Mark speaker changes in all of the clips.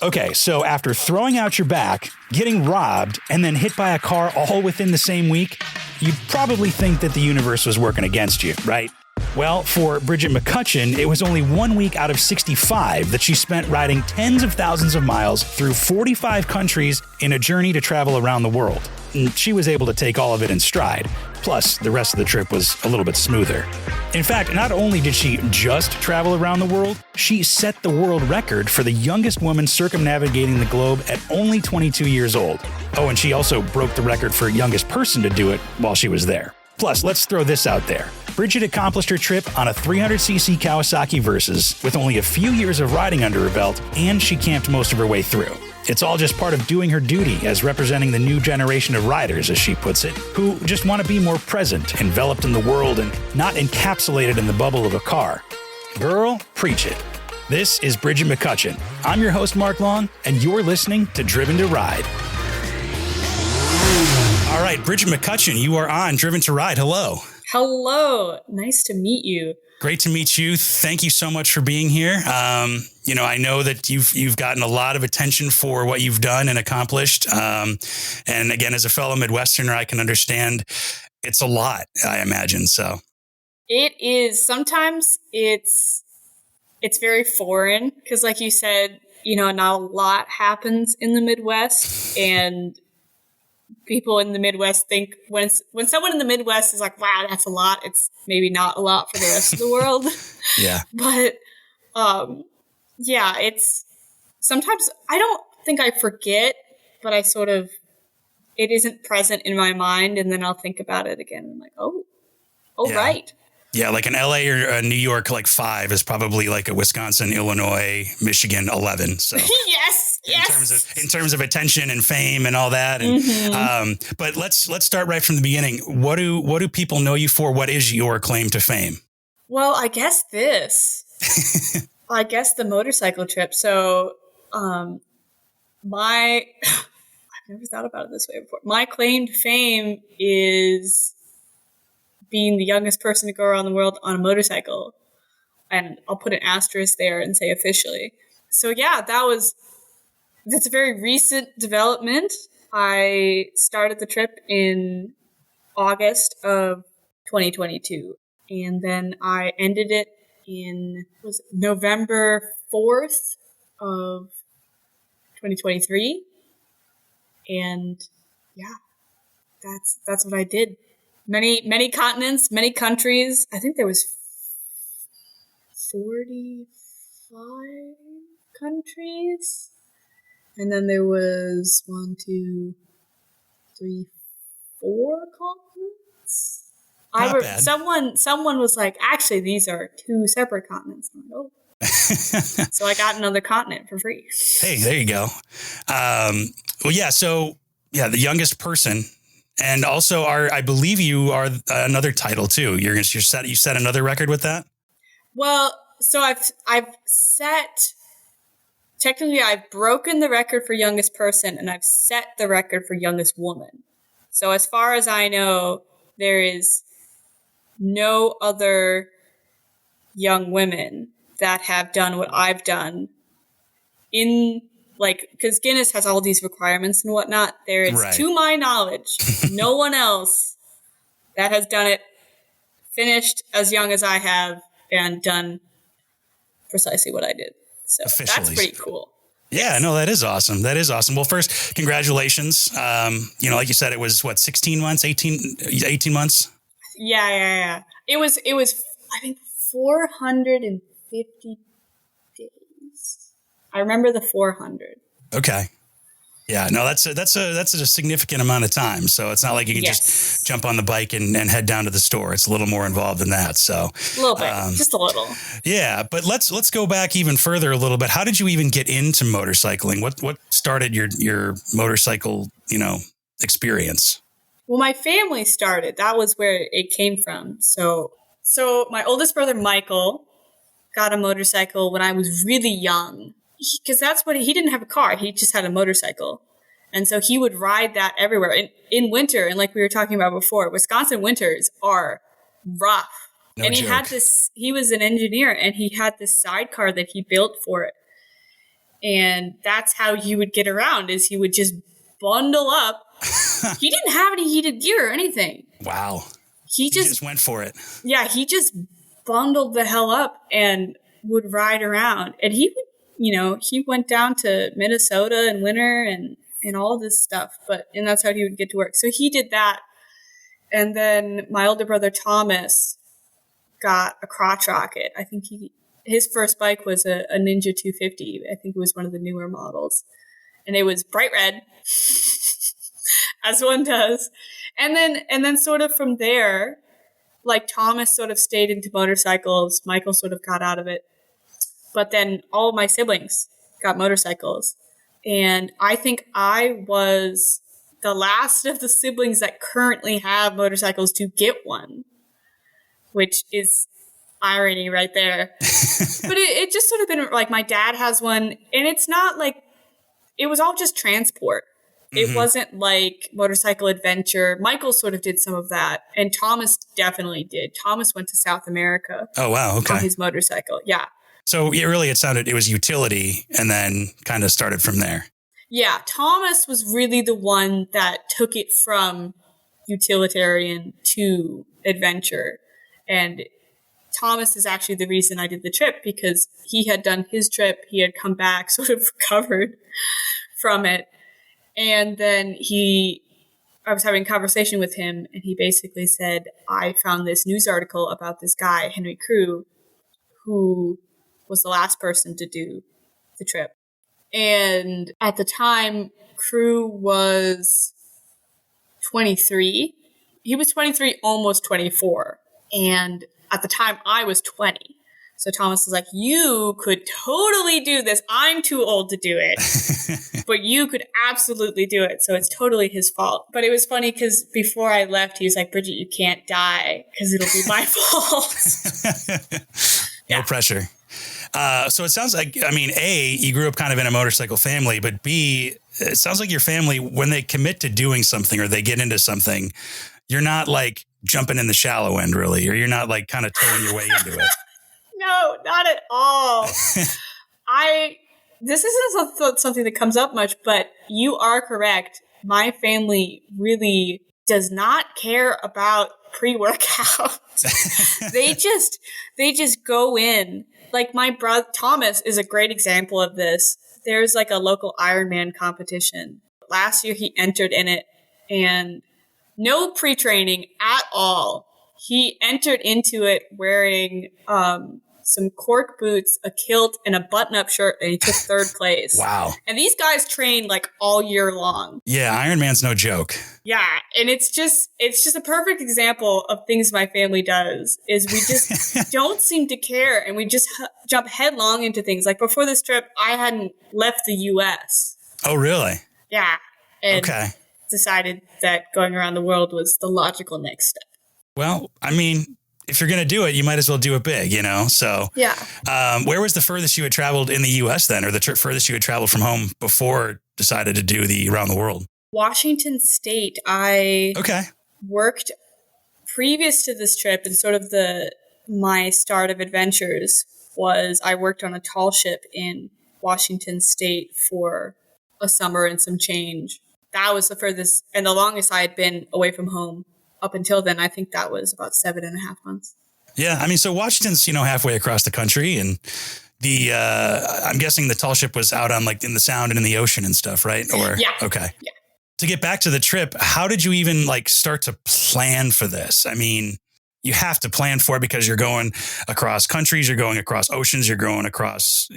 Speaker 1: Okay, so after throwing out your back, getting robbed, and then hit by a car all within the same week, you'd probably think that the universe was working against you, right? Well, for Bridget McCutchen, it was only 1 week out of 65 that she spent riding tens of thousands of miles through 45 countries in a journey to travel around the world. And she was able to take all of it in stride. Plus, the rest of the trip was a little bit smoother. In fact, not only did she just travel around the world, she set the world record for the youngest woman circumnavigating the globe at only 22 years old. Oh, and she also broke the record for youngest person to do it while she was there. Plus, let's throw this out there. Bridget accomplished her trip on a 300cc Kawasaki Versys with only a few years of riding under her belt, and she camped most of her way through. It's all just part of doing her duty as representing the new generation of riders, as she puts it, who just want to be more present, enveloped in the world, and not encapsulated in the bubble of a car. Girl, preach it. This is Bridget McCutchen. I'm your host, Mark Long, and you're listening to Driven to Ride. All right, Bridget McCutchen, you are on Driven to Ride. Hello.
Speaker 2: Hello. Nice to meet you.
Speaker 1: Great to meet you. Thank you so much for being here. I know that you've gotten a lot of attention for what you've done and accomplished. And again, as a fellow Midwesterner, I can understand it's a lot, I imagine. So
Speaker 2: it is. Sometimes it's very foreign because, like you said, not a lot happens in the Midwest, and people in the Midwest think when someone in the Midwest is like, wow, that's a lot, it's maybe not a lot for the rest of the world.
Speaker 1: Yeah.
Speaker 2: But it's sometimes I don't think I forget, but I sort of, it isn't present in my mind, and then I'll think about it again. I'm like,
Speaker 1: yeah.
Speaker 2: Right.
Speaker 1: Yeah, like an LA or New York, like 5 is probably like a Wisconsin, Illinois, Michigan 11. So
Speaker 2: yes.
Speaker 1: In terms of attention and fame and all that. And but let's start right from the beginning. What do people know you for? What is your claim to fame?
Speaker 2: Well, I guess the motorcycle trip. So, I've never thought about it this way before. My claim to fame is being the youngest person to go around the world on a motorcycle. And I'll put an asterisk there and say officially. So yeah, that's a very recent development. I started the trip in August of 2022. And then I ended it in November 4th of 2023. And yeah, that's what I did. Many continents, many countries. I think there was 45 countries. And then there was 1, 2, 3, 4 continents.
Speaker 1: Not bad.
Speaker 2: Someone was like, actually, these are 2 separate continents. I'm like, oh. So I got another continent for free.
Speaker 1: Hey, there you go. The youngest person. And also, I believe you are another title too. You set another record with that.
Speaker 2: Well, so I've broken the record for youngest person, and I've set the record for youngest woman. So as far as I know, there is no other young women that have done what I've done because Guinness has all these requirements and whatnot. There is, right, to my knowledge, no one else that has done it, finished as young as I have, and done precisely what I did. So officially. That's pretty cool.
Speaker 1: Yeah, yes. No, that is awesome. Well, first, congratulations. Like you said, it was 18 months?
Speaker 2: Yeah. It was, I think, 450 days. I remember the 400.
Speaker 1: Okay. Yeah, no, that's a significant amount of time. So it's not like you can just jump on the bike and head down to the store. It's a little more involved than that. So
Speaker 2: a little bit, just a little.
Speaker 1: Yeah, but let's go back even further a little bit. How did you even get into motorcycling? What started your motorcycle, experience?
Speaker 2: Well, my family started. That was where it came from. So my oldest brother Michael got a motorcycle when I was really young. Because he didn't have a car. He just had a motorcycle. And so he would ride that everywhere. In winter, and like we were talking about before, Wisconsin winters are rough.
Speaker 1: No
Speaker 2: and
Speaker 1: joke.
Speaker 2: He was an engineer, and he had this sidecar that he built for it. And that's how he would get around, is he would just bundle up. He didn't have any heated gear or anything.
Speaker 1: Wow.
Speaker 2: He just
Speaker 1: went for it.
Speaker 2: Yeah, he just bundled the hell up and would ride around. And he would, he went down to Minnesota in winter and all this stuff. And that's how he would get to work. So he did that. And then my older brother, Thomas, got a crotch rocket. I think his first bike was a Ninja 250. I think it was one of the newer models. And it was bright red, as one does. And then sort of from there, like Thomas sort of stayed into motorcycles. Michael sort of got out of it. But then all of my siblings got motorcycles. And I think I was the last of the siblings that currently have motorcycles to get one, which is irony right there. But it just sort of been like my dad has one, and it's not like, it was all just transport. It wasn't like motorcycle adventure. Michael sort of did some of that, and Thomas definitely did. Thomas went to South America.
Speaker 1: Oh, wow. Okay.
Speaker 2: On his motorcycle. Yeah.
Speaker 1: So it was utility and then kind of started from there.
Speaker 2: Yeah. Thomas was really the one that took it from utilitarian to adventure. And Thomas is actually the reason I did the trip, because he had done his trip. He had come back, sort of recovered from it. And then I was having a conversation with him, and he basically said, I found this news article about this guy, Henry Crew, who was the last person to do the trip. And at the time, Crew was 23. He was 23, almost 24. And at the time, I was 20. So Thomas was like, you could totally do this. I'm too old to do it, but you could absolutely do it. So it's totally his fault. But it was funny because before I left, he was like, Bridget, you can't die because it'll be my fault.
Speaker 1: No pressure. So it sounds like, A, you grew up kind of in a motorcycle family, but B, it sounds like your family, when they commit to doing something or they get into something, you're not like jumping in the shallow end really, or you're not like kind of towing your way into it.
Speaker 2: No, not at all. This isn't something that comes up much, but you are correct. My family really does not care about pre-workout. They just go in. Like my brother Thomas is a great example of this. There's like a local Ironman competition. Last year he entered in it, and no pre-training at all. He entered into it wearing some cork boots, a kilt, and a button-up shirt, and he took third place.
Speaker 1: Wow.
Speaker 2: And these guys train like all year long.
Speaker 1: Yeah, Ironman's no joke.
Speaker 2: Yeah, and it's just a perfect example of things my family does, is we just don't seem to care, and we just jump headlong into things. Like before this trip, I hadn't left the U.S.
Speaker 1: Oh, really?
Speaker 2: Yeah. And
Speaker 1: okay.
Speaker 2: Decided that going around the world was the logical next step.
Speaker 1: Well, if you're going to do it, you might as well do it big, So,
Speaker 2: yeah.
Speaker 1: Where was the furthest you had traveled in the U.S. then, or the furthest you had traveled from home before decided to do the around the world?
Speaker 2: Washington State. I worked previous to this trip, and sort of my start of adventures was I worked on a tall ship in Washington State for a summer and some change. That was the furthest and the longest I had been away from home. Up until then, I think that was about 7.5 months.
Speaker 1: Yeah. So Washington's, halfway across the country, and I'm guessing the tall ship was out on like in the Sound and in the ocean and stuff, right? Or,
Speaker 2: yeah.
Speaker 1: Okay.
Speaker 2: Yeah.
Speaker 1: To get back to the trip, how did you even like start to plan for this? You have to plan for it because you're going across countries, you're going across oceans, you're going across,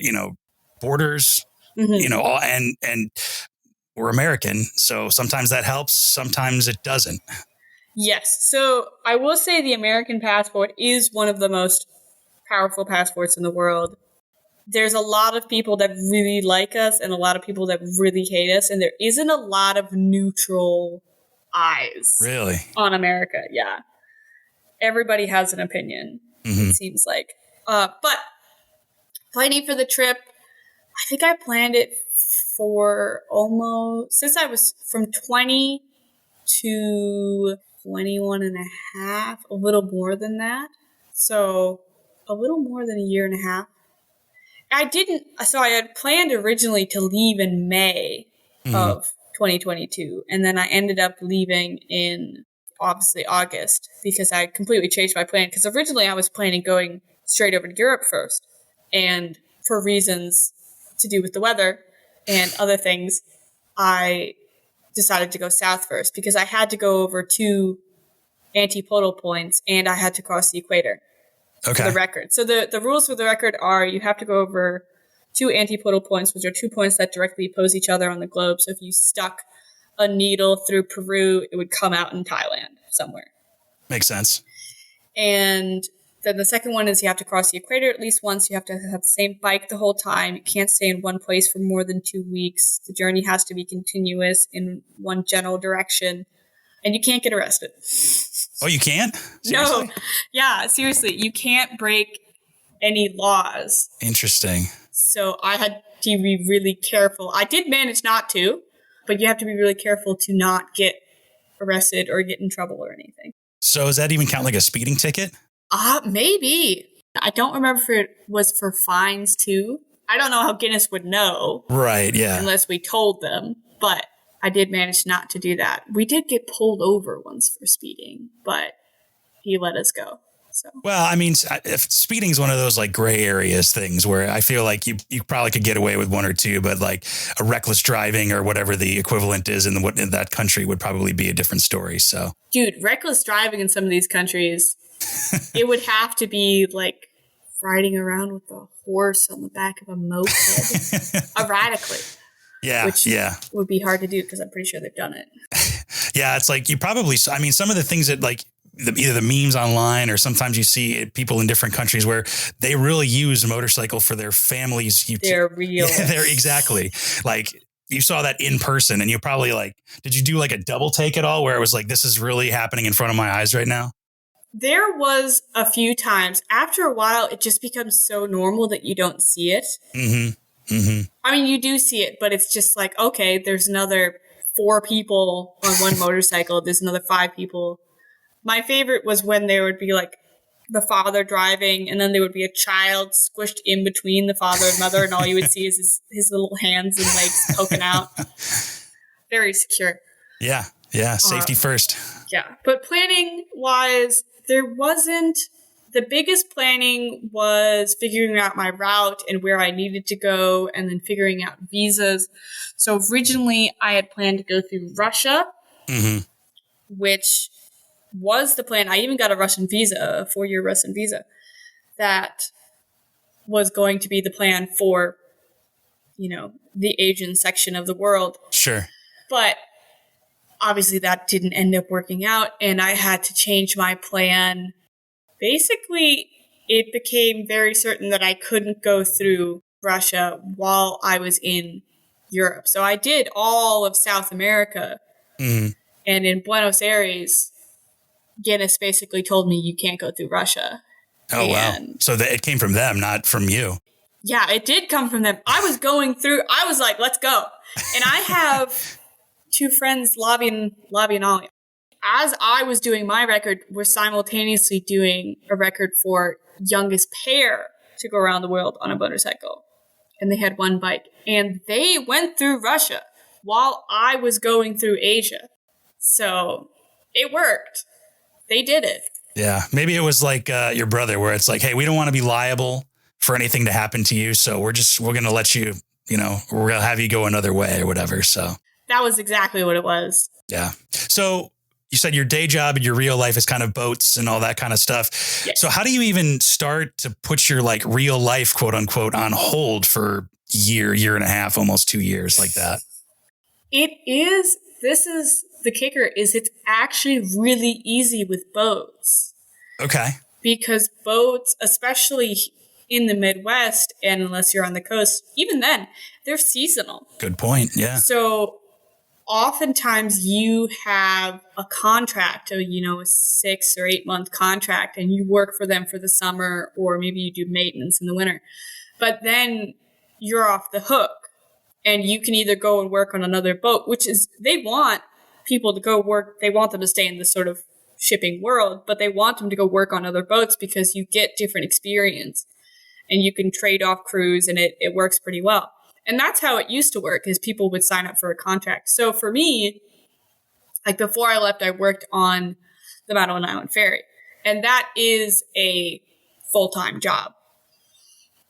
Speaker 1: borders, and we're American. So sometimes that helps. Sometimes it doesn't.
Speaker 2: Yes. So I will say the American passport is one of the most powerful passports in the world. There's a lot of people that really like us and a lot of people that really hate us. And there isn't a lot of neutral eyes
Speaker 1: really
Speaker 2: on America. Yeah. Everybody has an opinion, it seems like. But planning for the trip, I think I planned it for since I was from 20 to 21 and a half, a little more than that. So a little more than a year and a half. I didn't. So I had planned originally to leave in May of 2022. And then I ended up leaving in obviously August because I completely changed my plan. Because originally I was planning going straight over to Europe first. And for reasons to do with the weather and other things, I decided to go south first because I had to go over 2 antipodal points and I had to cross the equator.
Speaker 1: Okay.
Speaker 2: For the record. So the rules for the record are you have to go over 2 antipodal points, which are 2 points that directly oppose each other on the globe. So if you stuck a needle through Peru, it would come out in Thailand somewhere.
Speaker 1: Makes sense.
Speaker 2: And then the second one is you have to cross the equator at least once. You have to have the same bike the whole time. You can't stay in one place for more than 2 weeks. The journey has to be continuous in one general direction. And you can't get arrested.
Speaker 1: Oh, you can't?
Speaker 2: Seriously? No. Yeah, seriously. You can't break any laws.
Speaker 1: Interesting.
Speaker 2: So I had to be really careful. I did manage not to, but you have to be really careful to not get arrested or get in trouble or anything.
Speaker 1: So does that even count like a speeding ticket?
Speaker 2: Maybe. I don't remember if it was for fines too. I don't know how Guinness would know.
Speaker 1: Right, yeah.
Speaker 2: Unless we told them, but I did manage not to do that. We did get pulled over once for speeding, but he let us go. So.
Speaker 1: Well, I mean, if speeding is one of those like gray areas things where I feel like you probably could get away with 1 or 2, but like a reckless driving or whatever the equivalent is in that country would probably be a different story. So,
Speaker 2: dude, reckless driving in some of these countries, it would have to be like riding around with a horse on the back of a moped erratically.
Speaker 1: Yeah,
Speaker 2: which would be hard to do because I'm pretty sure they've done it.
Speaker 1: Yeah, it's like some of the things that like either the memes online or sometimes you see people in different countries where they really use a motorcycle for their families.
Speaker 2: They're real.
Speaker 1: Yeah, they're exactly like you saw that in person and you're probably like, did you do like a double take at all where it was like, this is really happening in front of my eyes right now?
Speaker 2: There was a few times. After a while, it just becomes so normal that you don't see it.
Speaker 1: Mm-hmm. Mm-hmm.
Speaker 2: I mean, you do see it, but it's just like, okay, there's another 4 people on one motorcycle. There's another 5 people. My favorite was when there would be like the father driving and then there would be a child squished in between the father and mother and all you would see is his little hands and legs poking out. Very secure.
Speaker 1: Yeah. Yeah. Safety first.
Speaker 2: Yeah. But planning wise, there wasn't. The biggest planning was figuring out my route and where I needed to go and then figuring out visas. So originally I had planned to go through Russia, which was the plan. I even got a Russian visa, a 4-year Russian visa. That was going to be the plan for, the Asian section of the world.
Speaker 1: Sure.
Speaker 2: But obviously that didn't end up working out and I had to change my plan. Basically, it became very certain that I couldn't go through Russia while I was in Europe. So I did all of South America. And in Buenos Aires, Guinness basically told me you can't go through Russia.
Speaker 1: Oh, wow. So it came from them, not from you.
Speaker 2: Yeah, it did come from them. I was going through, I was like, let's go. And I have 2 friends, Lavi and Ollie. As I was doing my record, we're simultaneously doing a record for youngest pair to go around the world on a motorcycle. And they had 1 bike. And they went through Russia while I was going through Asia. So it worked. They did it.
Speaker 1: Yeah. Maybe it was like your brother where it's like, hey, we don't want to be liable for anything to happen to you. So we're going to let you, we're going to have you go another way or whatever. So
Speaker 2: that was exactly what it was.
Speaker 1: Yeah. So you said your day job and your real life is kind of boats and all that kind of stuff.
Speaker 2: Yes.
Speaker 1: So how do you even start to put your like real life, quote unquote, on hold for year and a half, almost 2 years like that?
Speaker 2: This is the kicker is it's actually really easy with boats.
Speaker 1: Okay.
Speaker 2: Because boats, especially in the Midwest, and unless you're on the coast, even then, they're seasonal.
Speaker 1: Good point. Yeah.
Speaker 2: So oftentimes you have a contract, a 6 or 8 month contract, and you work for them for the summer, or maybe you do maintenance in the winter. But then you're off the hook, and you can either go and work on another boat, which is, they want people to go work. They want them to stay in this sort of shipping world, but they want them to go work on other boats because you get different experience. and you can trade off crews, and it works pretty well. And that's how it used to work, is people would sign up for a contract. So for me, like before I left, I worked on the Madeline Island Ferry, and that is a full-time job.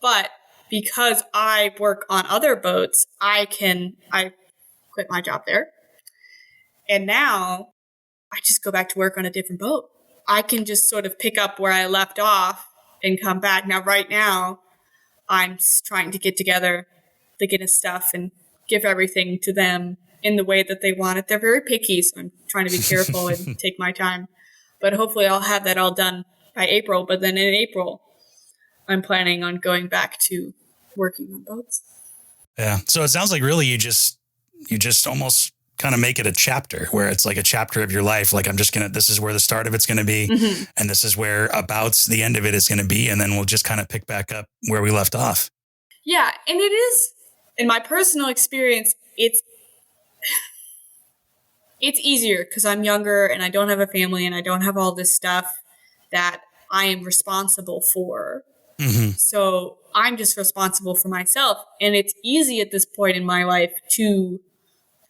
Speaker 2: But because I work on other boats, I quit my job there. And now I just go back to work on a different boat. I can just sort of pick up where I left off and come back. Now, right now, I'm trying to get together the Guinness stuff and give everything to them in the way that they want it. They're very picky, so I'm trying to be careful and take my time. But hopefully I'll have that all done by April. But then in April, I'm planning on going back to working on boats.
Speaker 1: Yeah. So it sounds like really you just almost kind of make it a chapter where it's like a chapter of your life. Like this is where the start of it's going to be. Mm-hmm. And this is where abouts the end of it is going to be. And then we'll just kind of pick back up where we left off.
Speaker 2: Yeah. And it is, in my personal experience, it's easier because I'm younger and I don't have a family and I don't have all this stuff that I am responsible for. Mm-hmm. So I'm just responsible for myself. And it's easy at this point in my life to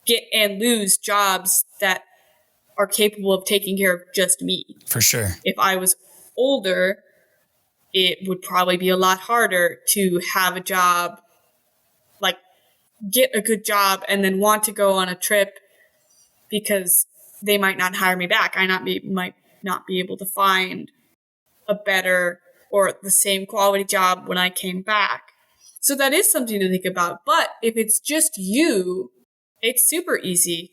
Speaker 2: get and lose jobs that are capable of taking care of just me.
Speaker 1: For sure.
Speaker 2: If I was older, it would probably be a lot harder to have a job, like get a good job and then want to go on a trip because they might not hire me back. I might not be able to find a better or the same quality job when I came back. So that is something to think about. But if it's just you, it's super easy.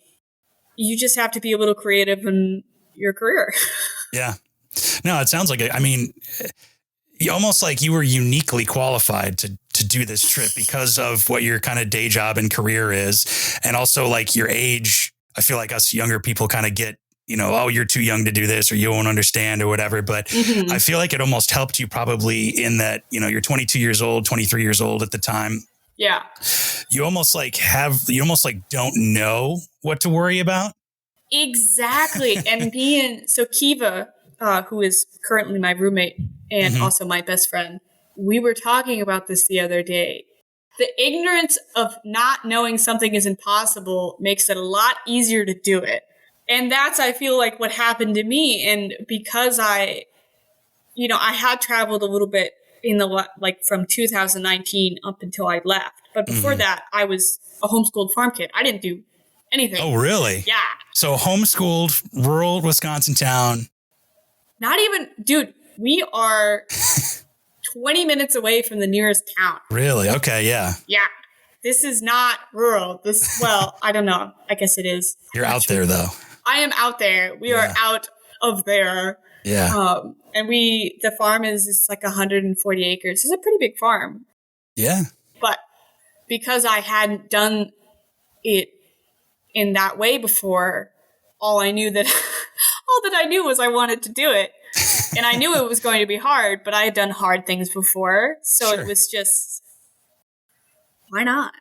Speaker 2: You just have to be a little creative in your career.
Speaker 1: Yeah. No, it sounds like it. I mean, almost like you were uniquely qualified to do this trip because of what your kind of day job and career is. And also like your age. I feel like us younger people kind of get, oh, you're too young to do this or you won't understand or whatever. But mm-hmm. I feel like it almost helped you probably in that, you're 22 years old, 23 years old at the time.
Speaker 2: Yeah.
Speaker 1: You almost like don't know what to worry about.
Speaker 2: Exactly. And so Kiva, who is currently my roommate and mm-hmm. also my best friend, we were talking about this the other day. The ignorance of not knowing something is impossible makes it a lot easier to do it. And that's, I feel like, what happened to me. And because I had traveled a little bit from 2019 up until I left. But before mm-hmm. that, I was a homeschooled farm kid. I didn't do anything.
Speaker 1: Oh, really?
Speaker 2: Yeah.
Speaker 1: So homeschooled, rural Wisconsin town.
Speaker 2: Not even, dude, we are 20 minutes away from the nearest town.
Speaker 1: Really? Okay, yeah.
Speaker 2: Yeah. This is not rural. I don't know. I guess it is.
Speaker 1: You're out there, though.
Speaker 2: I am out there. We are out of there.
Speaker 1: Yeah.
Speaker 2: And the farm is like 140 acres. It's a pretty big farm.
Speaker 1: Yeah.
Speaker 2: But because I hadn't done it in that way before, all I knew was I wanted to do it. And I knew it was going to be hard, but I had done hard things before. So It was just, why not?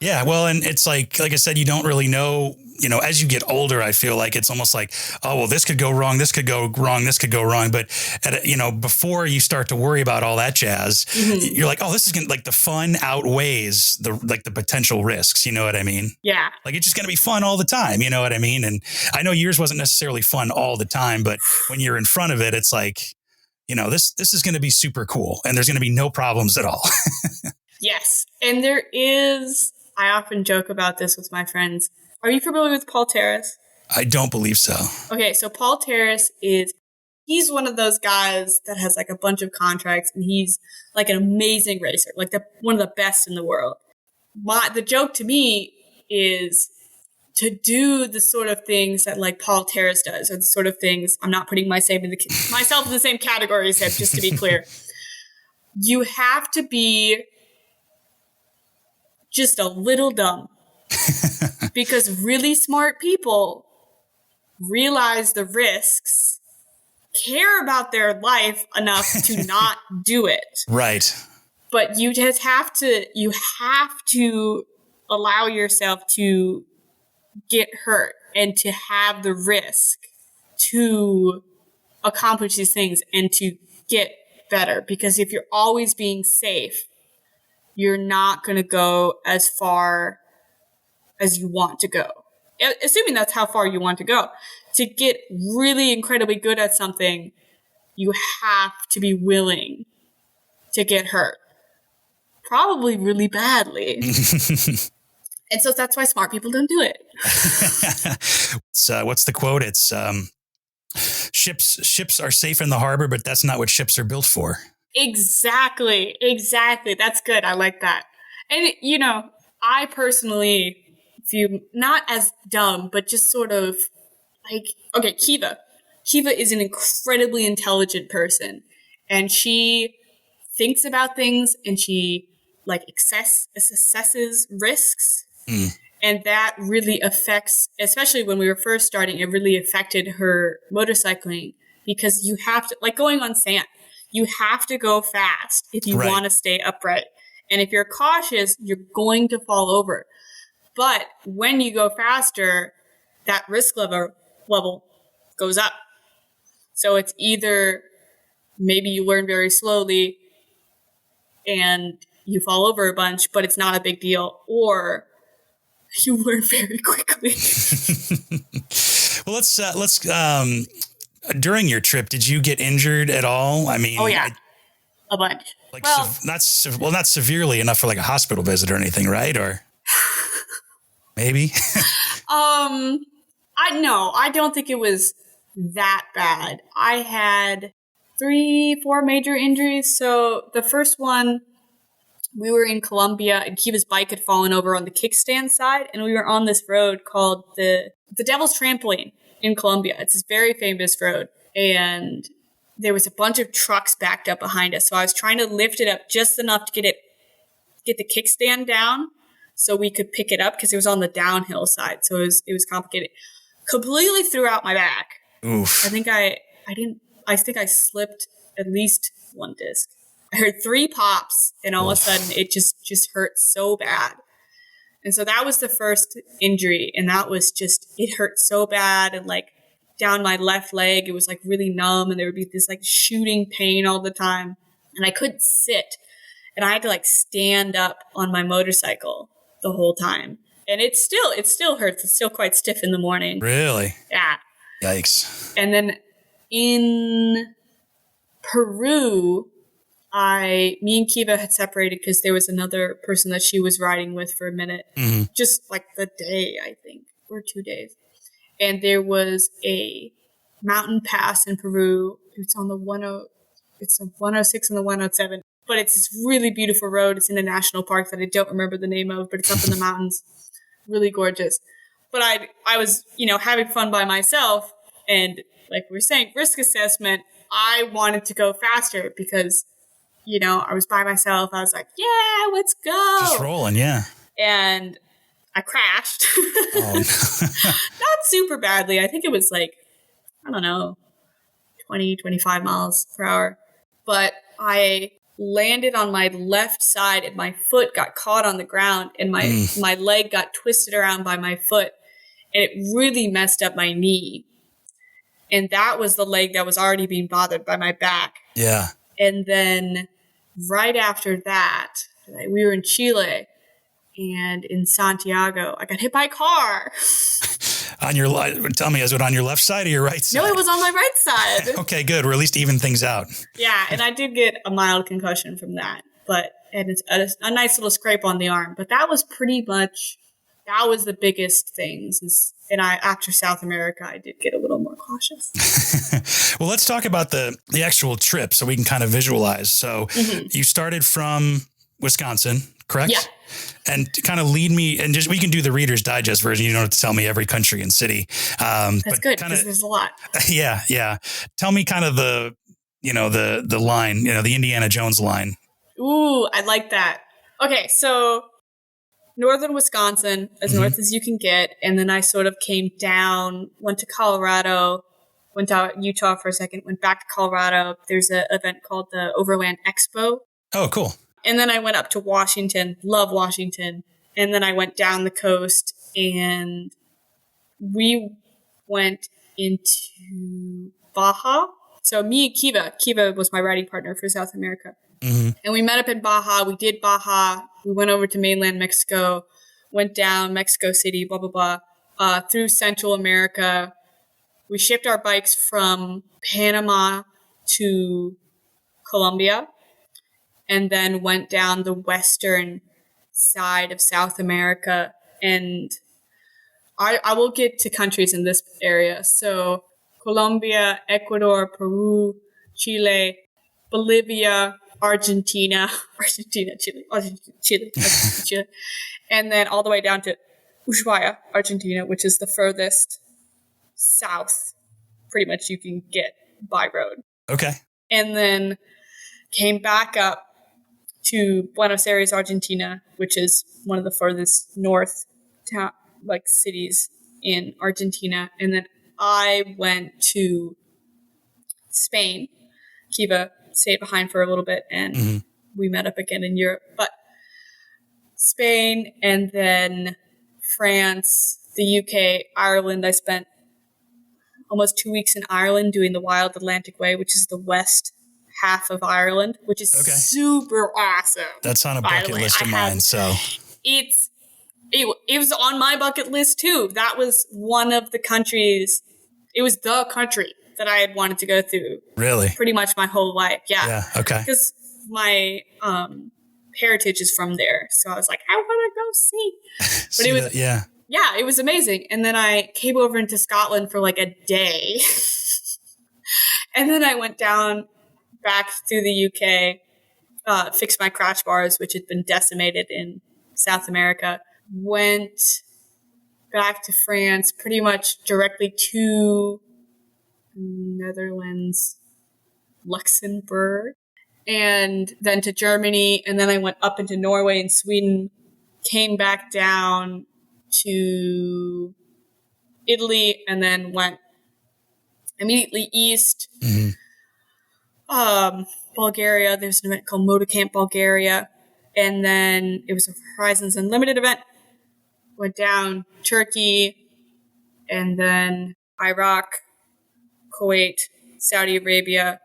Speaker 1: Yeah. Well, and it's like I said, you don't really know, as you get older, I feel like it's almost like, oh, well, this could go wrong. This could go wrong. This could go wrong. But, before you start to worry about all that jazz, mm-hmm. you're like, oh, this is going to like the fun outweighs the potential risks. You know what I mean?
Speaker 2: Yeah.
Speaker 1: Like it's just going to be fun all the time. You know what I mean? And I know yours wasn't necessarily fun all the time, but when you're in front of it, it's like, this is going to be super cool and there's going to be no problems at all.
Speaker 2: Yes. And I often joke about this with my friends. Are you familiar with Paul Terrace?
Speaker 1: I don't believe so.
Speaker 2: Okay, so Paul Terrace he's one of those guys that has like a bunch of contracts and he's like an amazing racer, like one of the best in the world. The joke to me is to do the sort of things that like Paul Terrace does, or the sort of things, I'm not putting myself in the same category as him, just to be clear. You have to be just a little dumb. Because really smart people realize the risks, care about their life enough to not do it.
Speaker 1: Right.
Speaker 2: But you just have to allow yourself to get hurt and to have the risk to accomplish these things and to get better, because if you're always being safe, you're not going to go as far as you want to go. Assuming that's how far you want to go. To get really incredibly good at something, you have to be willing to get hurt. Probably really badly. And so that's why smart people don't do it.
Speaker 1: What's the quote? It's ships are safe in the harbor, but that's not what ships are built for.
Speaker 2: Exactly. That's good. I like that. And, I personally view not as dumb, but just sort of like, okay, Kiva. Kiva is an incredibly intelligent person, and she thinks about things, and she assesses risks. And that really affects, especially when we were first starting, it really affected her motorcycling, because you have to, like going on sand, you have to go fast if you want to stay upright. And if you're cautious, you're going to fall over. But when you go faster, that risk level goes up. So it's either maybe you learn very slowly and you fall over a bunch, but it's not a big deal, or you learn very quickly.
Speaker 1: Well, let's during your trip, did you get injured at all? I mean,
Speaker 2: a bunch.
Speaker 1: Like, not severely enough for like a hospital visit or anything, right? Or maybe.
Speaker 2: I don't think it was that bad. I had 3-4 major injuries. So the first one, we were in Colombia, and Kiva's bike had fallen over on the kickstand side, and we were on this road called the Devil's Trampoline in Colombia. It's this very famous road, and there was a bunch of trucks backed up behind us. So I was trying to lift it up just enough to get the kickstand down so we could pick it up, because it was on the downhill side. So it was complicated. Completely threw out my back.
Speaker 1: Oof.
Speaker 2: I think I slipped at least one disc. I heard 3 pops, and all of a sudden it just hurt so bad. And so that was the first injury, and that was it hurt so bad, and like down my left leg, it was like really numb, and there would be this like shooting pain all the time, and I couldn't sit, and I had to like stand up on my motorcycle the whole time. And it still hurts. It's still quite stiff in the morning.
Speaker 1: Really?
Speaker 2: Yeah.
Speaker 1: Yikes.
Speaker 2: And then in Peru, me and Kiva had separated because there was another person that she was riding with for a minute. Mm-hmm. Just like the day, I think, or 2 days. And there was a mountain pass in Peru. It's on the 106 and the 107. But it's this really beautiful road. It's in a national park that I don't remember the name of, but it's up in the mountains. Really gorgeous. But I was, having fun by myself. And like we were saying, risk assessment, I wanted to go faster because, I was by myself. I was like, yeah, let's go.
Speaker 1: Just rolling, yeah.
Speaker 2: And I crashed.
Speaker 1: Oh.
Speaker 2: Not super badly. I think it was like, 20, 25 miles per hour. But I landed on my left side, and my foot got caught on the ground, and my leg got twisted around by my foot, and it really messed up my knee. And that was the leg that was already being bothered by my back.
Speaker 1: Yeah. And
Speaker 2: then right after that, we were in Chile, and in Santiago, I got hit by a car.
Speaker 1: Tell me, is it on your left side or your right side?
Speaker 2: No, it was on my right side.
Speaker 1: Okay, good. We're at least even things out.
Speaker 2: Yeah, and I did get a mild concussion from that, and it's a nice little scrape on the arm. But that was the biggest things. And after South America, I did get a little more cautious.
Speaker 1: Well, let's talk about the actual trip so we can kind of visualize. So You started from Wisconsin, correct?
Speaker 2: Yeah.
Speaker 1: And kind of lead me, and we can do the Reader's Digest version. You don't have to tell me every country and city.
Speaker 2: That's good, because there's a lot.
Speaker 1: Yeah. Tell me kind of the line, the Indiana Jones line.
Speaker 2: Ooh, I like that. Okay, so northern Wisconsin, as north as you can get. And then I sort of came down, went to Colorado, went to Utah for a second, went back to Colorado. There's an event called the Overland Expo.
Speaker 1: Oh, cool.
Speaker 2: And then I went up to Washington, love Washington. And then I went down the coast, and we went into Baja So me and Kiva was my riding partner for South America.
Speaker 1: Mm-hmm.
Speaker 2: And we met up in Baja. We did Baja. We went over to mainland Mexico, went down Mexico City, blah, blah, blah, through Central America. We shipped our bikes from Panama to Colombia and then went down the western side of South America. And I will get to countries in this area. So Colombia, Ecuador, Peru, Chile, Bolivia, Argentina, Chile, and then all the way down to Ushuaia, Argentina, which is the furthest south pretty much you can get by road.
Speaker 1: Okay.
Speaker 2: And then came back up to Buenos Aires, Argentina, which is one of the furthest north cities in Argentina. And then I went to Spain. Kiva stayed behind for a little bit, and we met up again in Europe. But Spain, and then France, the UK, Ireland. I spent almost 2 weeks in Ireland doing the Wild Atlantic Way, which is the west half of Ireland, which is super awesome.
Speaker 1: That's on a bucket list of mine. So
Speaker 2: it was on my bucket list too. That was one of the countries. It was the country that I had wanted to go through.
Speaker 1: Really?
Speaker 2: Pretty much my whole life. Yeah.
Speaker 1: Yeah. Okay.
Speaker 2: Because my heritage is from there, so I was like, I want to go see. But it was yeah, it was amazing. And then I came over into Scotland for like a day, and then I went down back to the UK, fixed my crash bars, which had been decimated in South America. Went back to France, pretty much directly to Netherlands, Luxembourg, and then to Germany. And then I went up into Norway and Sweden, came back down to Italy, and then went immediately east. Bulgaria, there's an event called Moto Camp Bulgaria. And then it was a Horizons Unlimited event. Went down Turkey, and then Iraq, Kuwait, Saudi Arabia,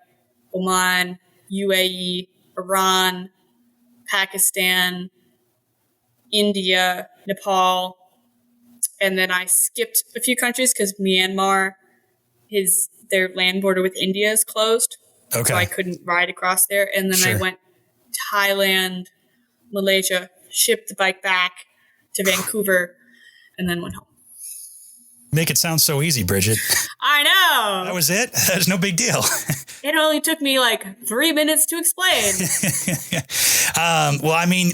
Speaker 2: Oman, UAE, Iran, Pakistan, India, Nepal. And then I skipped a few countries because Myanmar, their land border with India is closed.
Speaker 1: Okay.
Speaker 2: So I couldn't ride across there. And then I went Thailand, Malaysia, shipped the bike back to Vancouver, and then went home.
Speaker 1: Make it sound so easy, Bridget.
Speaker 2: I know.
Speaker 1: That was it? That was no big deal.
Speaker 2: It only took me like 3 minutes to explain.
Speaker 1: Well, I mean,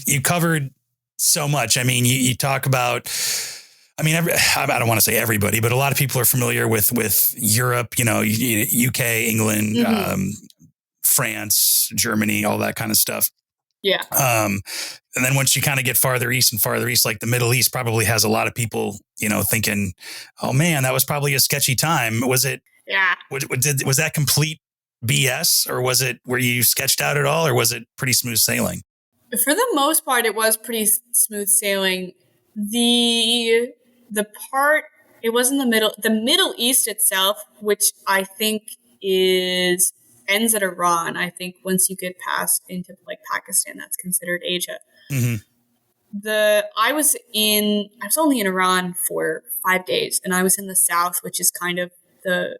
Speaker 1: you covered so much. I mean, you talk about, I mean, I don't want to say everybody, but a lot of people are familiar with Europe, UK, England, France, Germany, all that kind of stuff.
Speaker 2: Yeah.
Speaker 1: And then once you kind of get farther east, like the Middle East probably has a lot of people, thinking, oh man, that was probably a sketchy time. Was it?
Speaker 2: Yeah.
Speaker 1: Was that complete BS, or were you sketched out at all, or was it pretty smooth sailing?
Speaker 2: For the most part, it was pretty smooth sailing. The part, it was in the Middle East itself, which I think ends at Iran. I think once you get past into like Pakistan, that's considered Asia. I was only in Iran for 5 days, and I was in the south, which is kind of the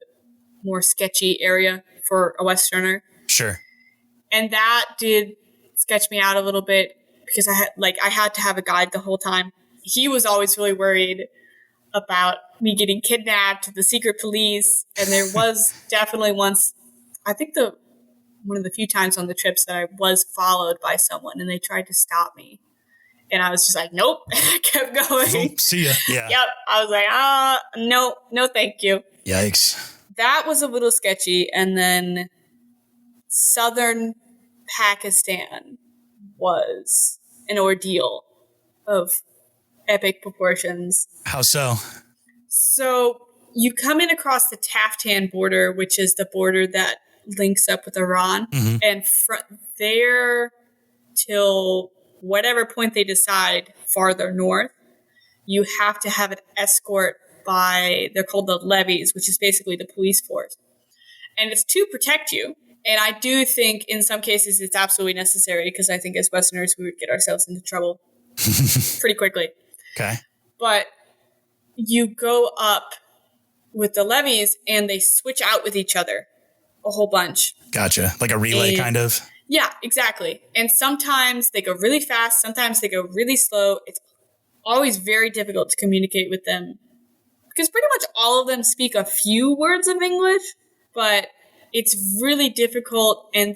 Speaker 2: more sketchy area for a Westerner.
Speaker 1: Sure.
Speaker 2: And that did sketch me out a little bit because I had to have a guide the whole time. He was always really worried about me getting kidnapped, the secret police, and there was definitely once, I think one of the few times on the trips that I was followed by someone, and they tried to stop me. And I was just like, nope. I kept going.
Speaker 1: See ya. Yeah.
Speaker 2: Yep. I was like, no, thank you.
Speaker 1: Yikes.
Speaker 2: That was a little sketchy. And then southern Pakistan was an ordeal of epic proportions. How so? So you come in across the Taftan border, which is the border that links up with Iran. And from there till whatever point they decide farther north, you have to have an escort by, they're called the levies, which is basically the police force. And it's to protect you. And I do think in some cases it's absolutely necessary, because I think as Westerners we would get ourselves into trouble pretty quickly.
Speaker 1: Okay.
Speaker 2: But you go up with the levees and they switch out with each other a whole bunch.
Speaker 1: Gotcha. Like a relay kind of?
Speaker 2: Yeah, exactly. And sometimes they go really fast. Sometimes they go really slow. It's always very difficult to communicate with them because pretty much all of them speak a few words of English, but it's really difficult. And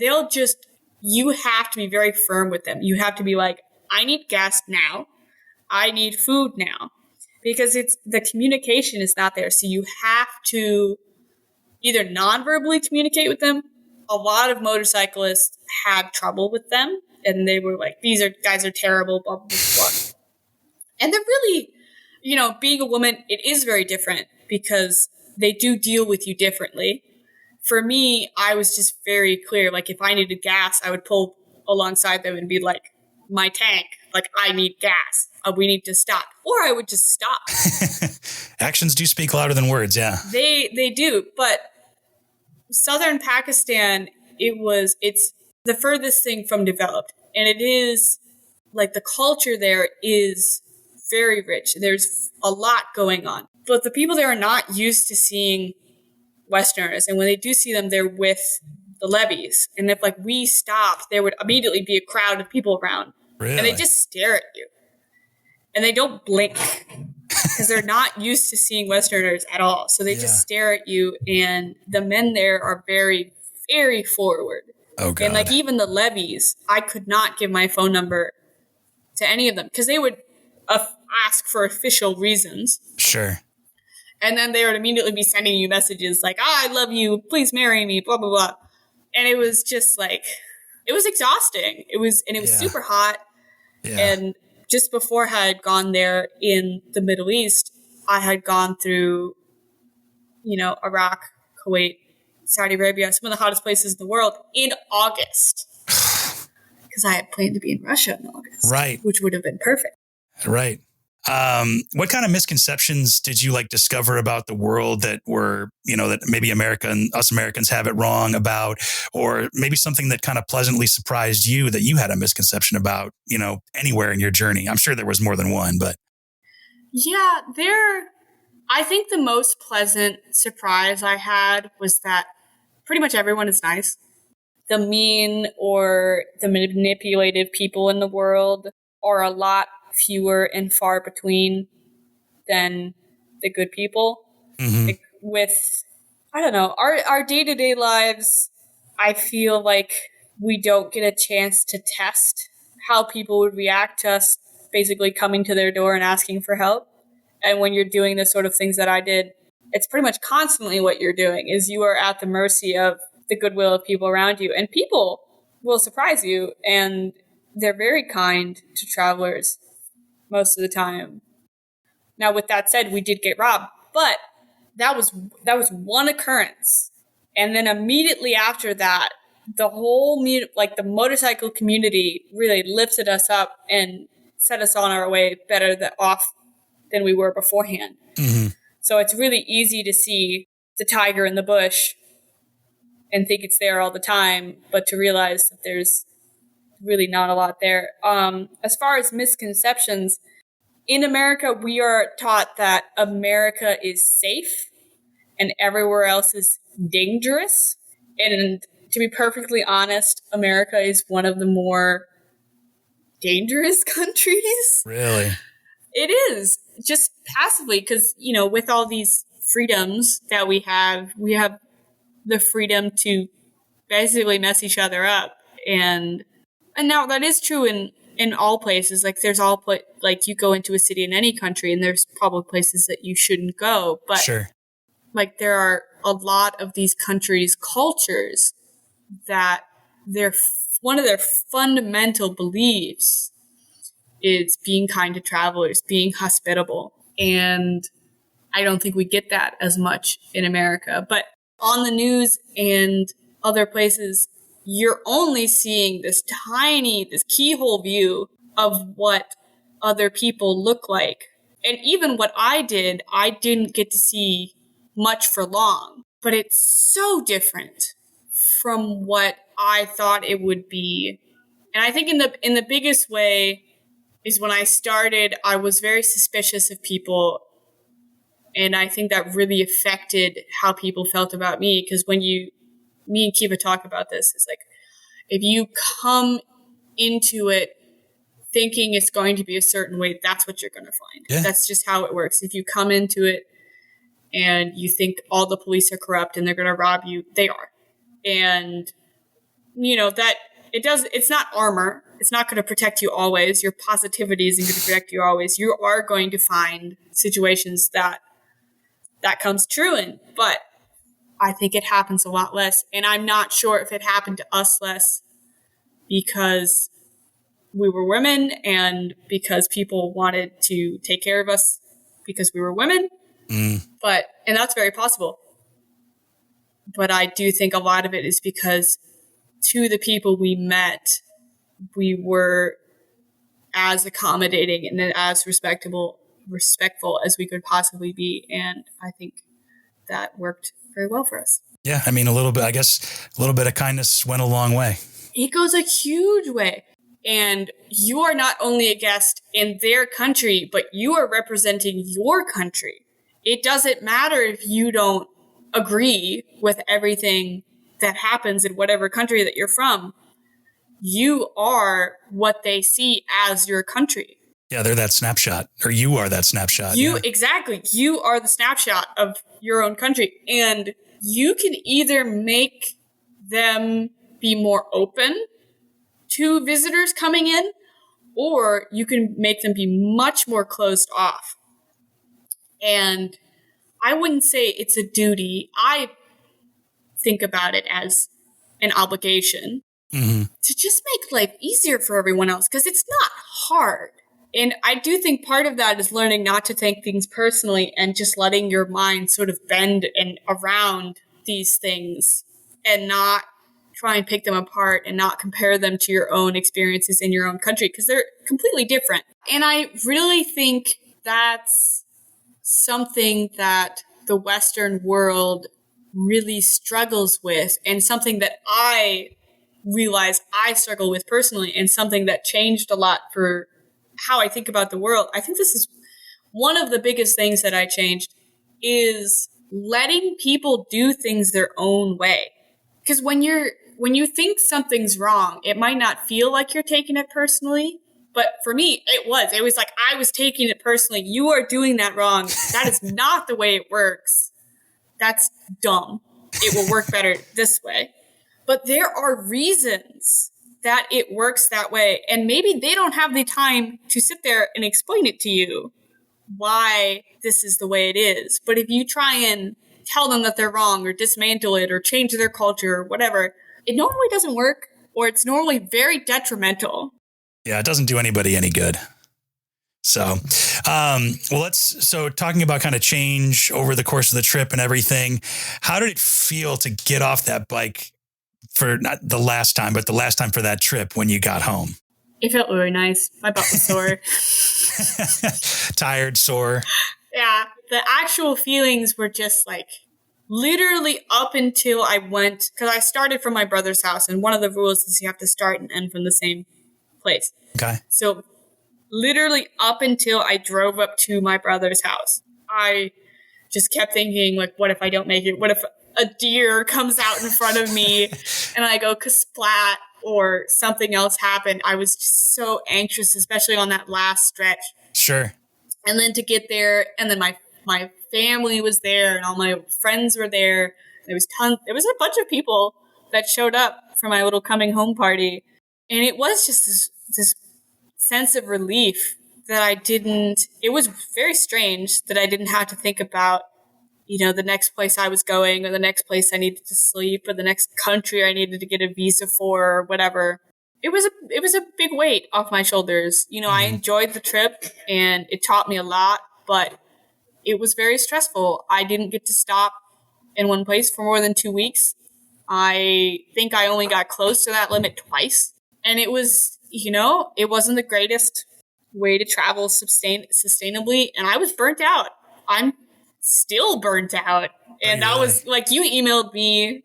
Speaker 2: you have to be very firm with them. You have to be like, I need gas now. I need food now. Because the communication is not there. So you have to either non-verbally communicate with them. A lot of motorcyclists had trouble with them. And they were like, guys are terrible, blah, blah, blah. And they're really, being a woman, it is very different because they do deal with you differently. For me, I was just very clear. Like if I needed gas, I would pull alongside them and be like, my tank, like I need gas. We need to stop. Or I would just stop.
Speaker 1: Actions do speak louder than words, yeah.
Speaker 2: They do. But southern Pakistan, it's the furthest thing from developed. And it is, like the culture there is very rich. There's a lot going on. But the people there are not used to seeing Westerners. And when they do see them, they're with the levees. And if like we stopped, there would immediately be a crowd of people around.
Speaker 1: Really?
Speaker 2: And they just stare at you. And they don't blink because they're not used to seeing Westerners at all. So they just stare at you. And the men there are very, very forward.
Speaker 1: Oh, God.
Speaker 2: And like even the levees, I could not give my phone number to any of them because they would ask for official reasons.
Speaker 1: Sure.
Speaker 2: And then they would immediately be sending you messages like, I love you. Please marry me, blah, blah, blah. And it was just like, it was exhausting. It was super hot. Yeah. And just before I had gone there in the Middle East, I had gone through, Iraq, Kuwait, Saudi Arabia, some of the hottest places in the world in August. Because I had planned to be in Russia in August.
Speaker 1: Right.
Speaker 2: Which would have been perfect.
Speaker 1: Right. What kind of misconceptions did you discover about the world that were, that maybe us Americans have it wrong about, or maybe something that kind of pleasantly surprised you that you had a misconception about, anywhere in your journey? I'm sure there was more than one, but.
Speaker 2: Yeah, I think the most pleasant surprise I had was that pretty much everyone is nice. The mean or the manipulative people in the world are a lot fewer and far between than the good people. Mm-hmm. Our day-to-day lives, I feel like we don't get a chance to test how people would react to us basically coming to their door and asking for help. And when you're doing the sort of things that I did, it's pretty much constantly what you're doing is you are at the mercy of the goodwill of people around you. And people will surprise you, and they're very kind to travelers most of the time. Now, with that said, we did get robbed, but that was one occurrence. And then immediately after that, the whole the motorcycle community really lifted us up and set us on our way better off than we were beforehand. Mm-hmm. So it's really easy to see the tiger in the bush and think it's there all the time, but to realize that there's really not a lot there. As far as misconceptions, in America, we are taught that America is safe and everywhere else is dangerous. And to be perfectly honest, America is one of the more dangerous countries.
Speaker 1: Really?
Speaker 2: It is, just passively, because, with all these freedoms that we have the freedom to basically mess each other up. And now that is true in all places. Like there's you go into a city in any country and there's probably places that you shouldn't go. But
Speaker 1: sure.
Speaker 2: There are a lot of these countries' cultures that one of their fundamental beliefs is being kind to travelers, being hospitable. And I don't think we get that as much in America. But on the news and other places, you're only seeing this keyhole view of what other people look like. And even what I didn't get to see much for long. but it's so different from what I thought it would be. And I think in the biggest way is when I started, I was very suspicious of people. And I think that really affected how people felt about me. Because me and Kiva talk about this, it's like, if you come into it thinking it's going to be a certain way, that's what you're going to find. Yeah. That's just how it works. If you come into it and you think all the police are corrupt and they're going to rob you, they are. And, that it's not armor. It's not going to protect you always. Your positivity isn't going to protect you always. You are going to find situations that comes true in, but I think it happens a lot less. And I'm not sure if it happened to us less because we were women and because people wanted to take care of us because we were women. And that's very possible. But I do think a lot of it is because to the people we met, we were as accommodating and as respectful as we could possibly be. And I think that worked very well for us.
Speaker 1: Yeah. I mean, a little bit of kindness went a long way.
Speaker 2: It goes a huge way. And you are not only a guest in their country, but you are representing your country. It doesn't matter if you don't agree with everything that happens in whatever country that you're from. You are what they see as your country.
Speaker 1: Yeah, they're that snapshot, or you are that snapshot.
Speaker 2: Exactly. You are the snapshot of your own country. And you can either make them be more open to visitors coming in, or you can make them be much more closed off. And I wouldn't say it's a duty. I think about it as an obligation to just make life easier for everyone else, because it's not hard. And I do think part of that is learning not to take things personally and just letting your mind sort of bend and around these things and not try and pick them apart and not compare them to your own experiences in your own country, because they're completely different. And I really think that's something that the Western world really struggles with, and something that I realize I struggle with personally, and something that changed a lot for how I think about the world. I think this is one of the biggest things that I changed, is letting people do things their own way. Because when you think something's wrong, it might not feel like you're taking it personally. But for me, it was like I was taking it personally. You are doing that wrong. That is not the way it works. That's dumb. It will work better this way. But there are reasons that it works that way. And maybe they don't have the time to sit there and explain it to you why this is the way it is. But if you try and tell them that they're wrong, or dismantle it, or change their culture, or whatever, it normally doesn't work, or it's normally very detrimental.
Speaker 1: Yeah, it doesn't do anybody any good. So, so talking about kind of change over the course of the trip and everything, how did it feel to get off that bike for not the last time, but the last time for that trip when you got home?
Speaker 2: It felt really nice. My butt was sore.
Speaker 1: Tired, sore.
Speaker 2: Yeah. The actual feelings were just like literally up until I went, because I started from my brother's house, and one of the rules is you have to start and end from the same place.
Speaker 1: Okay.
Speaker 2: So literally up until I drove up to my brother's house, I just kept thinking, like, what if I don't make it? What if a deer comes out in front of me and I go kasplat, or something else happened? I was just so anxious, especially on that last stretch.
Speaker 1: Sure.
Speaker 2: And then to get there, and then my family was there, and all my friends were there. There was a bunch of people that showed up for my little coming home party. And it was just this sense of relief that it was very strange that I didn't have to think about, the next place I was going, or the next place I needed to sleep, or the next country I needed to get a visa for, or whatever. It was a big weight off my shoulders. I enjoyed the trip, and it taught me a lot, but it was very stressful. I didn't get to stop in one place for more than 2 weeks. I think I only got close to that limit twice. And it was, it wasn't the greatest way to travel sustainably. And I was burnt out. I'm still burnt out. And that was like, you emailed me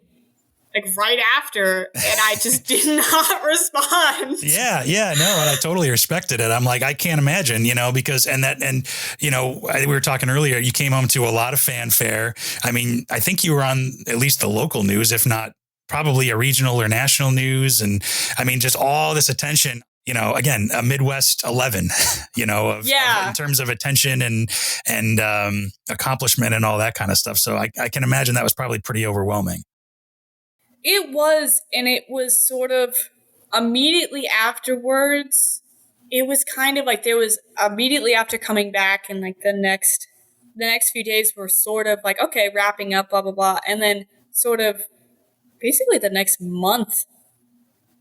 Speaker 2: like right after, and I just did not respond.
Speaker 1: Yeah. No, and I totally respected it. I'm like, I can't imagine, because, we were talking earlier, you came home to a lot of fanfare. I mean, I think you were on at least the local news, if not probably a regional or national news. And I mean, just all this attention, again, a Midwest 11, of in terms of attention and accomplishment and all that kind of stuff. So I can imagine that was probably pretty overwhelming.
Speaker 2: It was, and it was sort of immediately afterwards. It was kind of like there was immediately after coming back, and like the next few days were sort of like, okay, wrapping up, blah, blah, blah. And then sort of basically the next month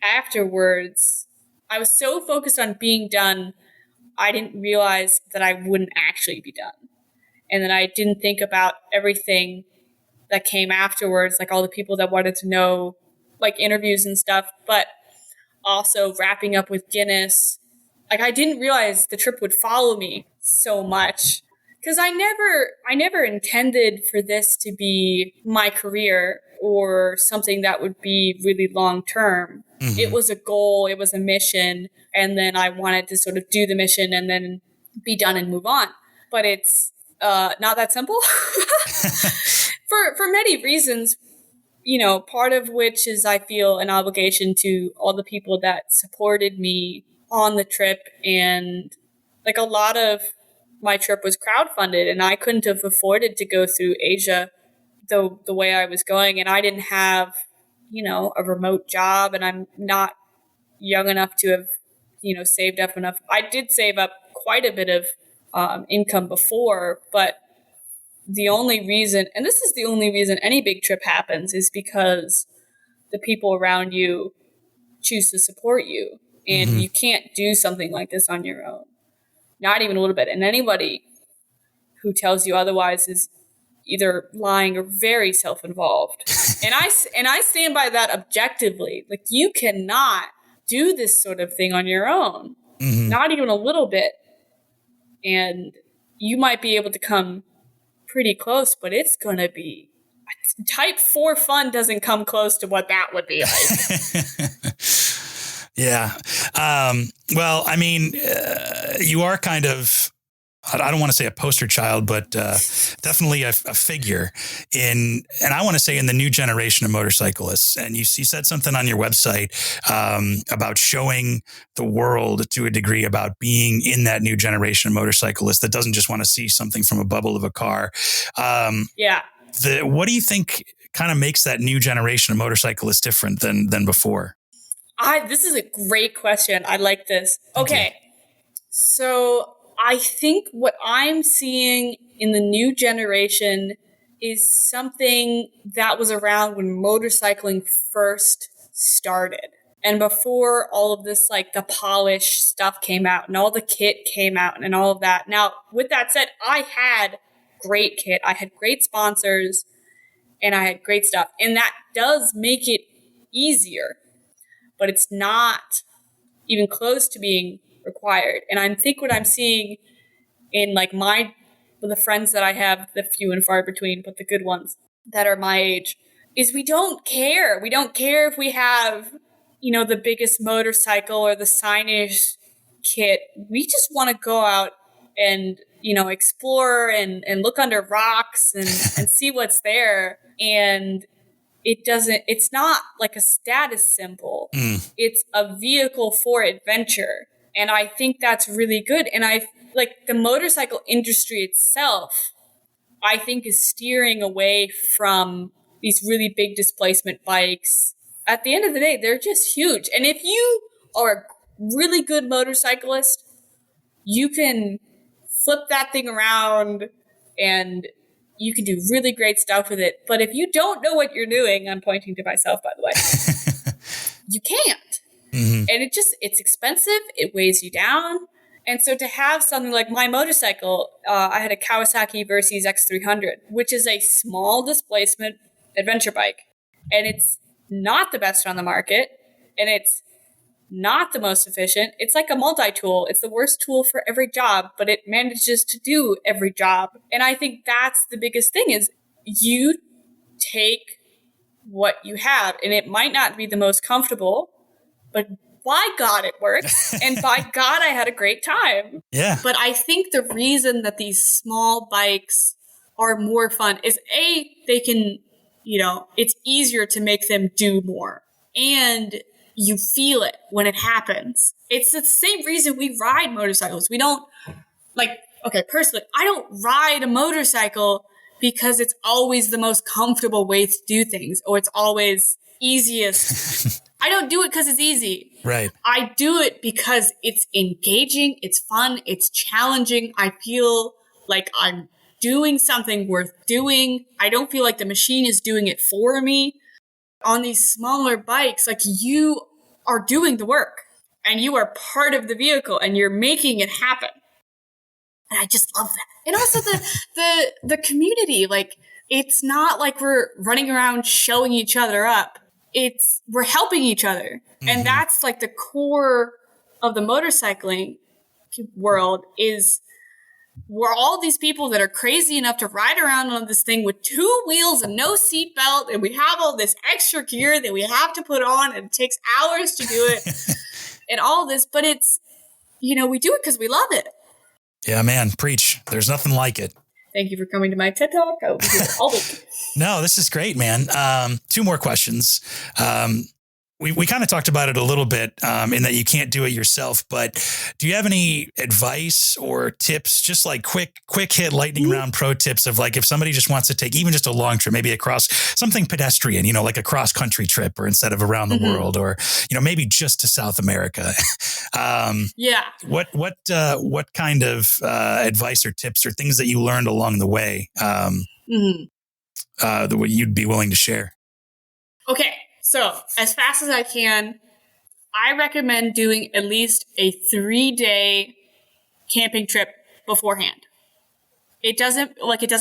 Speaker 2: afterwards, I was so focused on being done, I didn't realize that I wouldn't actually be done. And then I didn't think about everything that came afterwards, like all the people that wanted to know, like interviews and stuff, but also wrapping up with Guinness. Like I didn't realize the trip would follow me so much, because I never intended for this to be my career or something that would be really long term. Mm-hmm. It was a goal, it was a mission, and then I wanted to sort of do the mission and then be done and move on. But it's not that simple. For many reasons, part of which is I feel an obligation to all the people that supported me on the trip. And like a lot of my trip was crowdfunded, and I couldn't have afforded to go through Asia the way I was going. And I didn't have, a remote job, and I'm not young enough to have, saved up enough. I did save up quite a bit of income before, but the only reason, and this is the only reason any big trip happens, is because the people around you choose to support you. And mm-hmm. you can't do something like this on your own. Not even a little bit. And anybody who tells you otherwise is either lying or very self-involved. and I stand by that objectively. Like, you cannot do this sort of thing on your own. Mm-hmm. Not even a little bit. And you might be able to come pretty close, but it's going to be type 4 fun doesn't come close to what that would be like.
Speaker 1: Yeah. Well, I mean, you are kind of, I don't want to say a poster child, but definitely a figure and I want to say in the new generation of motorcyclists. And you said something on your website about showing the world to a degree about being in that new generation of motorcyclists that doesn't just want to see something from a bubble of a car.
Speaker 2: Yeah.
Speaker 1: What do you think kind of makes that new generation of motorcyclists different than before?
Speaker 2: This is a great question. I like this. Okay. So I think what I'm seeing in the new generation is something that was around when motorcycling first started. And before all of this, like the polish stuff came out and all the kit came out and all of that. Now, with that said, I had great kit. I had great sponsors and I had great stuff. And that does make it easier, but it's not even close to being required. And I think what I'm seeing in like the friends that I have, the few and far between, but the good ones that are my age, is we don't care. We don't care if we have, the biggest motorcycle or the signage kit. We just want to go out and, explore and look under rocks and see what's there. And it's not like a status symbol. It's a vehicle for adventure. And I think that's really good. And the motorcycle industry itself, I think, is steering away from these really big displacement bikes. At the end of the day, they're just huge. And if you are a really good motorcyclist, you can flip that thing around and you can do really great stuff with it. But if you don't know what you're doing, I'm pointing to myself, by the way, you can't. Mm-hmm. And it's expensive. It weighs you down. And so to have something like my motorcycle, I had a Kawasaki Versys X300, which is a small displacement adventure bike. And it's not the best on the market. And it's not the most efficient. It's like a multi-tool. It's the worst tool for every job, but it manages to do every job. And I think that's the biggest thing is you take what you have, and it might not be the most comfortable, but by God, it works. And by God, I had a great time.
Speaker 1: Yeah.
Speaker 2: But I think the reason that these small bikes are more fun is they can, it's easier to make them do more. And you feel it when it happens. It's the same reason we ride motorcycles. We don't personally, I don't ride a motorcycle because it's always the most comfortable way to do things or it's always easiest. I don't do it because it's easy.
Speaker 1: Right.
Speaker 2: I do it because it's engaging, it's fun, it's challenging. I feel like I'm doing something worth doing. I don't feel like the machine is doing it for me. On these smaller bikes, like you are doing the work and you are part of the vehicle and you're making it happen. And I just love that. And also the community, like it's not like we're running around showing each other up. We're helping each other. Mm-hmm. And that's like the core of the motorcycling world is we're all these people that are crazy enough to ride around on this thing with 2 wheels and no seatbelt. And we have all this extra gear that we have to put on and it takes hours to do it and all this. But it's, we do it because we love it.
Speaker 1: Yeah, man, preach. There's nothing like it.
Speaker 2: Thank you for coming to my TED Talk. I will be here all week.
Speaker 1: No, this is great, man. 2 more questions. We kind of talked about it a little bit in that you can't do it yourself, but do you have any advice or tips, just like quick hit lightning round pro tips of like if somebody just wants to take even just a long trip, maybe across something pedestrian, like a cross country trip or instead of around the world or, maybe just to South America.
Speaker 2: Yeah.
Speaker 1: What kind of advice or tips or things that you learned along the way that you'd be willing to share?
Speaker 2: Okay. So, as fast as I can, I recommend doing at least a 3-day camping trip beforehand. It doesn't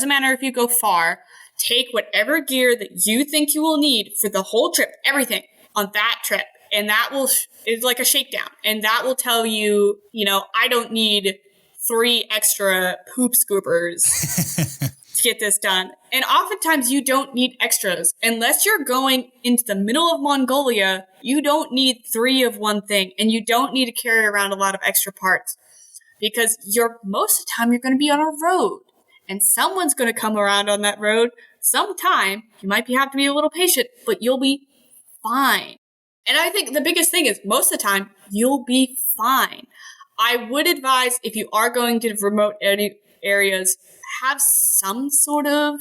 Speaker 2: matter if you go far. Take whatever gear that you think you will need for the whole trip, everything on that trip. And that is like a shakedown. And that will tell you, I don't need 3 extra poop scoopers to get this done. And oftentimes you don't need extras. Unless you're going into the middle of Mongolia, you don't need 3 of one thing. And you don't need to carry around a lot of extra parts. Because most of the time you're going to be on a road. And someone's going to come around on that road sometime. You might have to be a little patient, but you'll be fine. And I think the biggest thing is most of the time, you'll be fine. I would advise if you are going to remote areas, have some sort of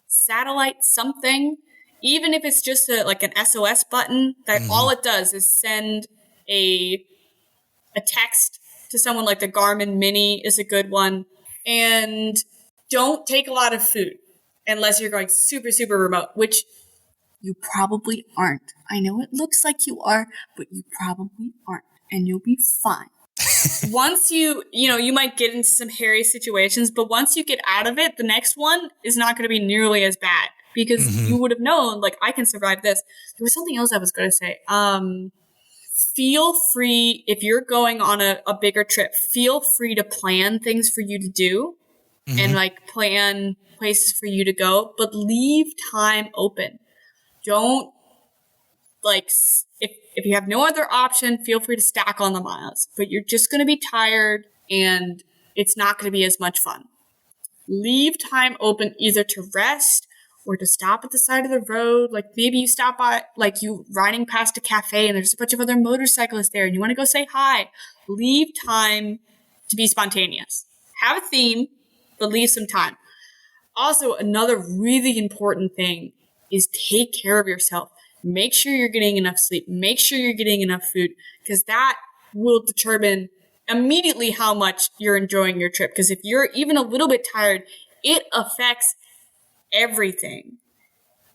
Speaker 2: satellite something, even if it's just like an SOS button that all it does is send a text to someone. Like the Garmin Mini is a good one. And don't take a lot of food unless you're going super, super remote, which you probably aren't. I know it looks like you are, but you probably aren't, and you'll be fine. Once you might get into some hairy situations, but once you get out of it, the next one is not going to be nearly as bad because you would have known, like, I can survive this. There was something else I was going to say. Feel free, if you're going on a bigger trip, feel free to plan things for you to do and like plan places for you to go, but leave time open. Don't if you have no other option, feel free to stack on the miles, but you're just going to be tired and it's not going to be as much fun. Leave time open either to rest or to stop at the side of the road. Like maybe you stop by, like you riding past a cafe and there's a bunch of other motorcyclists there and you want to go say hi. Leave time to be spontaneous. Have a theme, but leave some time. Also, another really important thing is take care of yourself. Make sure you're getting enough sleep. Make sure you're getting enough food because that will determine immediately how much you're enjoying your trip. Because if you're even a little bit tired, it affects everything.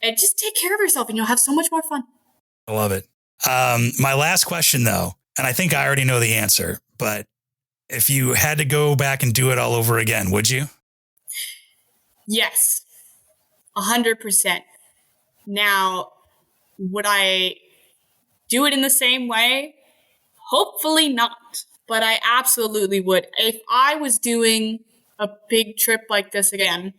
Speaker 2: And just take care of yourself and you'll have so much more fun.
Speaker 1: I love it. My last question though, and I think I already know the answer, but if you had to go back and do it all over again, would you?
Speaker 2: Yes, 100%. Now, would I do it in the same way? Hopefully not, but I absolutely would. If I was doing a big trip like this again,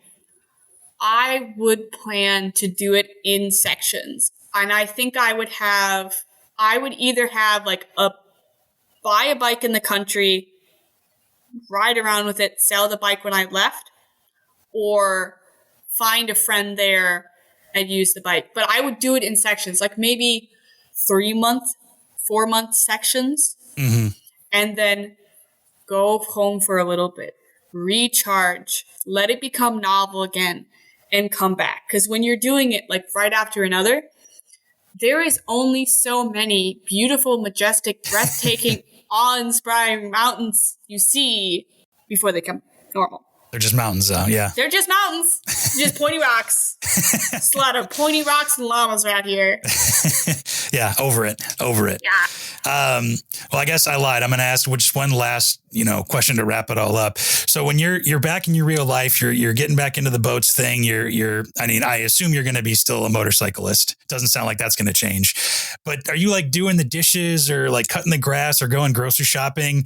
Speaker 2: I would plan to do it in sections. And I think I would either have like buy a bike in the country, ride around with it, sell the bike when I left, or find a friend there and use the bike. But I would do it in sections, like maybe 3-month, 4-month sections, and then go home for a little bit, recharge, let it become novel again, and come back. Because when you're doing it like right after another, there is only so many beautiful, majestic, breathtaking, awe-inspiring mountains you see before they come normal.
Speaker 1: They're just mountains, though. Yeah.
Speaker 2: They're just mountains. Just pointy rocks. Just a lot of pointy rocks and llamas right here.
Speaker 1: Yeah. Over it.
Speaker 2: Yeah.
Speaker 1: Well, I guess I lied. I'm going to ask just one last, question to wrap it all up. So when you're back in your real life, you're getting back into the boats thing. I assume you're going to be still a motorcyclist. Doesn't sound like that's going to change, but are you like doing the dishes or like cutting the grass or going grocery shopping?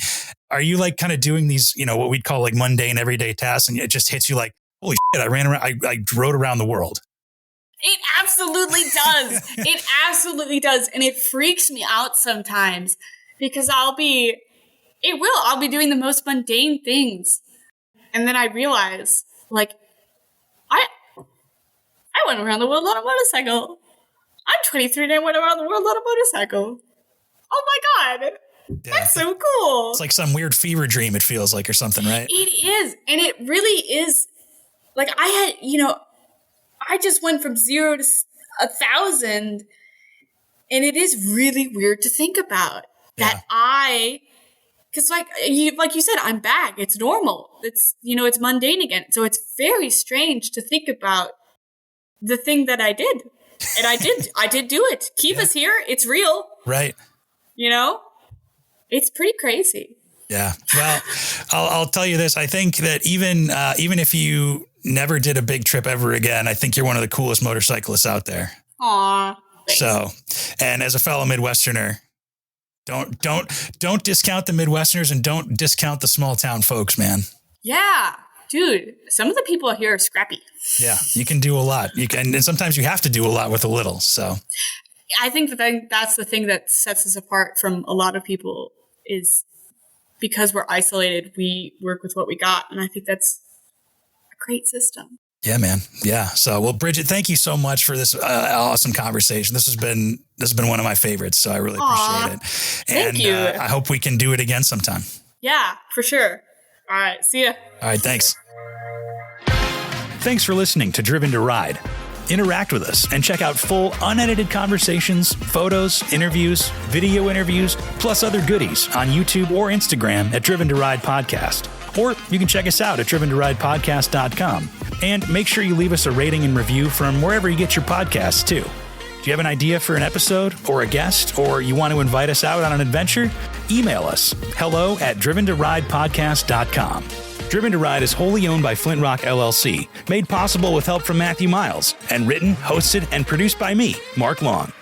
Speaker 1: Are you like kind of doing these, what we'd call like mundane everyday tasks, and it just hits you like, holy shit, I ran around, I rode around the world.
Speaker 2: It absolutely does. It absolutely does. And it freaks me out sometimes because I'll be doing the most mundane things. And then I realize, like, I went around the world on a motorcycle. I'm 23 and I went around the world on a motorcycle. Oh my God. Yeah. That's so cool.
Speaker 1: It's like some weird fever dream, it feels like, or something, right?
Speaker 2: It is. And it really is. Like I just went from 0 to 1,000, and it is really weird to think about that. Because like you said, I'm back. It's normal. It's it's mundane again. So it's very strange to think about the thing that I did, and I did do it. Kiva's here. It's real,
Speaker 1: right?
Speaker 2: It's pretty crazy.
Speaker 1: Yeah. Well, I'll tell you this. I think that even if you never did a big trip ever again, I think you're one of the coolest motorcyclists out there.
Speaker 2: Aw. Thanks.
Speaker 1: So, and as a fellow Midwesterner, don't discount the Midwesterners and don't discount the small town folks, man. Yeah.
Speaker 2: Dude, some of the people here are scrappy.
Speaker 1: Yeah. You can do a lot. And sometimes you have to do a lot with a little. So
Speaker 2: I think that's the thing that sets us apart from a lot of people is because we're isolated, we work with what we got. And I think that's a great system.
Speaker 1: Yeah, man. Yeah. So, well, Bridget, thank you so much for this awesome conversation. This has been one of my favorites. So I really appreciate it.
Speaker 2: Thank you.
Speaker 1: I hope we can do it again sometime.
Speaker 2: Yeah, for sure. All right. See ya.
Speaker 1: All right. Thanks. Thanks for listening to Driven to Ride. Interact with us and check out full unedited conversations, photos, interviews, video interviews, plus other goodies on YouTube or Instagram at Driven to Ride Podcast. Or you can check us out at driventoridepodcast.com. And make sure you leave us a rating and review from wherever you get your podcasts too. Do you have an idea for an episode or a guest, or you want to invite us out on an adventure? Email us hello@driventoridepodcast.com. Driven to Ride is wholly owned by Flint Rock LLC, made possible with help from Matthew Miles, and written, hosted, and produced by me, Mark Long.